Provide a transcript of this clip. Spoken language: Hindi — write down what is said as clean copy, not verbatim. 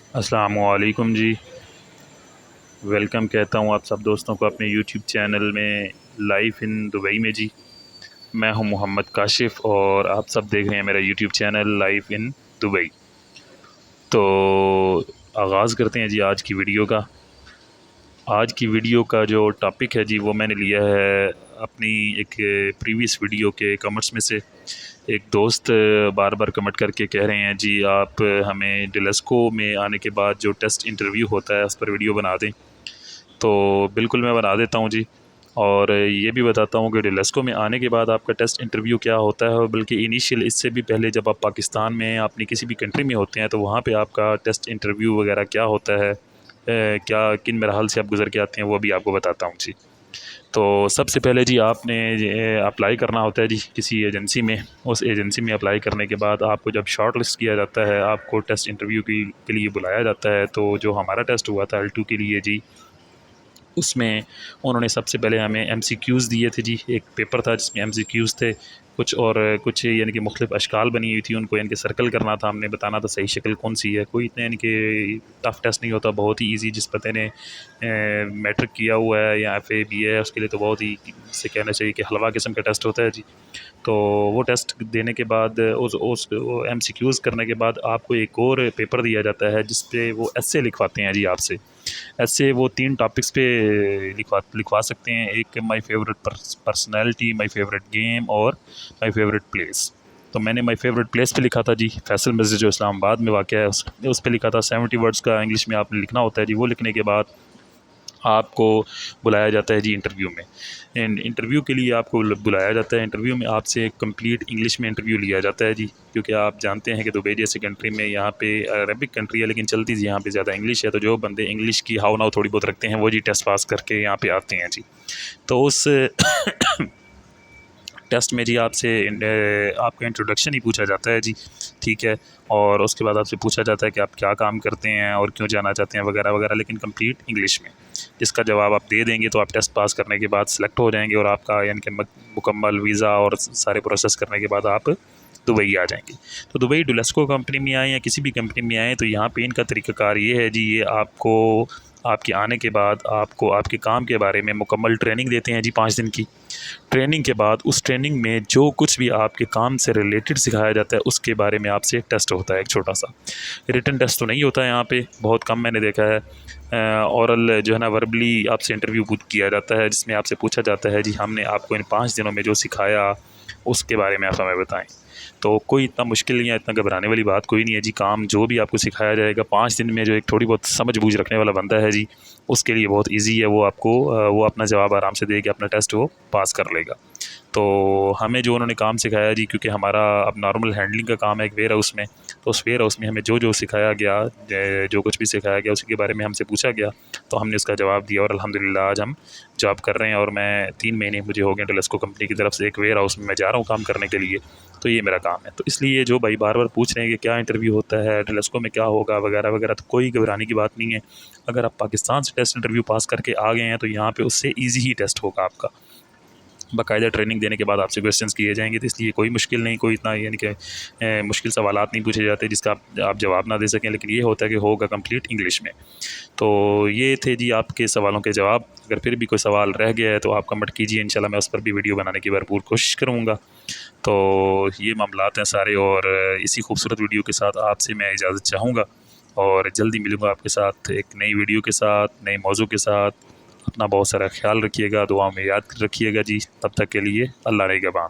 अस्सलामुअलैकुम जी। वेलकम कहता हूँ आप सब दोस्तों को अपने यूट्यूब चैनल में लाइफ इन दुबई में जी। मैं हूँ मोहम्मद काशिफ़ और आप सब देख रहे हैं मेरा YouTube channel life in Dubai. तो आगाज़ करते हैं जी आज की वीडियो का। आज की वीडियो का जो टॉपिक है जी वो मैंने लिया है अपनी एक प्रीवियस वीडियो के कमेंट्स में से। एक दोस्त बार बार कमेंट करके कह रहे हैं जी आप हमें डेलेस्को में आने के बाद जो टेस्ट इंटरव्यू होता है उस पर वीडियो बना दें। तो बिल्कुल मैं बना देता हूँ जी। और ये भी बताता हूँ कि डेलेस्को में आने के बाद आपका टेस्ट इंटरव्यू क्या होता है, और बल्कि इनिशियल इससे भी पहले जब आप पाकिस्तान में अपनी किसी भी कंट्री में होते हैं तो वहाँ पे आपका टेस्ट इंटरव्यू वगैरह क्या होता है, क्या किन मराहल से आप गुज़र के आते हैं वो भी आपको बताता हूँ जी। तो सबसे पहले जी आपने अप्लाई करना होता है जी किसी एजेंसी में। उस एजेंसी में अप्लाई करने के बाद आपको जब शॉर्ट लिस्ट किया जाता है, आपको टेस्ट इंटरव्यू के लिए बुलाया जाता है। तो जो हमारा टेस्ट हुआ था L2 के लिए जी, उसमें उन्होंने सबसे पहले हमें MCQs दिए थे जी। एक पेपर था जिसमें MCQs थे कुछ, और कुछ यानी कि मुख्तलिफ़ अशकाल बनी हुई थी, उनको यानी कि सर्कल करना था, हमने बताना था सही शक्ल कौन सी है। कोई इतना यानी कि टफ़ टेस्ट नहीं होता, बहुत ही ईजी। जिस बंदे ने मैट्रिक किया हुआ है या FA BA है उसके लिए तो बहुत ही से कहना चाहिए कि हलवा किस्म का टेस्ट होता है जी। तो वो टेस्ट देने के बाद उस MCQs करने के बाद आपको एक और पेपर दिया जाता है जिस पे वो एस्से लिखवाते हैं जी आपसे। ऐसे वो 3 टॉपिक्स पे लिखवा सकते हैं। एक my favourite personality, my favourite game और माय फेवरेट प्लेस। तो मैंने माय फेवरेट प्लेस पे लिखा था जी, फैसल मस्जिद जो इस्लामाबाद में वाक़ है उस पे लिखा था। 70 वर्ड्स का इंग्लिश में आपने लिखना होता है जी। वो लिखने के बाद आपको बुलाया जाता है जी इंटरव्यू में। इंटरव्यू के लिए आपको बुलाया जाता है। इंटरव्यू में आपसे एक कंप्लीट इंग्लिश में इंटरव्यू लिया जाता है जी, क्योंकि आप जानते हैं कि दुबई जैसी कंट्री में यहाँ पे अरबिक कंट्री है लेकिन चलती जी यहाँ पे ज़्यादा इंग्लिश है। तो जो बंदे इंग्लिश की हाव नाव थोड़ी बहुत रखते हैं वो जी टेस्ट पास करके यहाँ पे आते हैं जी। तो उस टेस्ट में जी आपसे आपका इंट्रोडक्शन ही पूछा जाता है जी, ठीक है। और उसके बाद आपसे पूछा जाता है कि आप क्या काम करते हैं और क्यों जाना चाहते हैं वगैरह वगैरह, लेकिन कंप्लीट इंग्लिश में। जिसका जवाब आप दे देंगे तो आप टेस्ट पास करने के बाद सिलेक्ट हो जाएंगे, और आपका यानी कि मुकम्मल वीज़ा और सारे प्रोसेस करने के बाद आप दुबई आ जाएंगे। तो दुबई डेलेस्को कंपनी में आए या किसी भी कंपनी में आए तो यहाँ पे इनका तरीक़ाकार ये है जी, ये आपको आपके आने के बाद आपको आपके काम के बारे में मुकम्मल ट्रेनिंग देते हैं जी, 5 दिन की ट्रेनिंग के बाद उस ट्रेनिंग में जो कुछ भी आपके काम से रिलेटेड सिखाया जाता है उसके बारे में आपसे एक टेस्ट होता है, एक छोटा सा। रिटन टेस्ट तो नहीं होता है यहाँ पे, बहुत कम मैंने देखा है। औरल जो है ना वर्बली आपसे इंटरव्यू किया जाता है, जिसमें आपसे पूछा जाता है जी हमने आपको इन 5 दिनों में जो सिखाया उसके बारे में आप हमें बताएं। तो कोई इतना मुश्किल या इतना घबराने वाली बात कोई नहीं है जी। काम जो भी आपको सिखाया जाएगा 5 दिन में, जो एक थोड़ी बहुत समझ बूझ रखने वाला बंदा है जी उसके लिए बहुत ईजी है। वो आपको वो अपना जवाब आराम से दे के अपना टेस्ट वो पास कर लेगा। तो हमें जो उन्होंने काम सिखाया जी, क्योंकि हमारा अब नॉर्मल हैंडलिंग का काम है एक वेयर हाउस में, तो उस वेयर हाउस में हमें जो जो सिखाया गया, जो कुछ भी सिखाया गया उसी के बारे में हमसे पूछा गया तो हमने उसका जवाब दिया, और अल्हम्दुलिल्लाह आज हम जॉब कर रहे हैं। और मैं 3 महीने मुझे हो गए डेलेस्को कंपनी की तरफ से एक वेयर हाउस में मैं जा रहा हूँ काम करने के लिए। तो ये मेरा काम है। तो इसलिए जो भाई बार बार पूछ रहे हैं कि क्या इंटरव्यू होता है डेलेस्को में, क्या होगा वगैरह वगैरह, तो कोई घबराने की बात नहीं है। अगर आप पाकिस्तान से टेस्ट इंटरव्यू पास करके आ गए हैं तो यहाँ पे उससे ईजी ही टेस्ट होगा आपका। बाकायदा ट्रेनिंग देने के बाद आपसे क्वेश्चंस किए जाएंगे, तो इसलिए कोई मुश्किल नहीं, कोई इतना यानी कि मुश्किल सवालात नहीं पूछे जाते जिसका आप जवाब ना दे सकें। लेकिन ये होता है कि होगा कंप्लीट इंग्लिश में। तो ये थे जी आपके सवालों के जवाब। अगर फिर भी कोई सवाल रह गया है तो आप कमेंट कीजिए, इंशाल्लाह मैं उस पर भी वीडियो बनाने की भरपूर कोशिश करूँगा। तो ये मामलात हैं सारे, और इसी खूबसूरत वीडियो के साथ आपसे मैं इजाज़त चाहूँगा, और जल्दी मिलूँगा आपके साथ एक नई वीडियो के साथ, नए मौजू के साथ। अपना बहुत सारा ख्याल रखिएगा, दुआ में याद रखिएगा जी। तब तक के लिए अल्लाह निगहबान।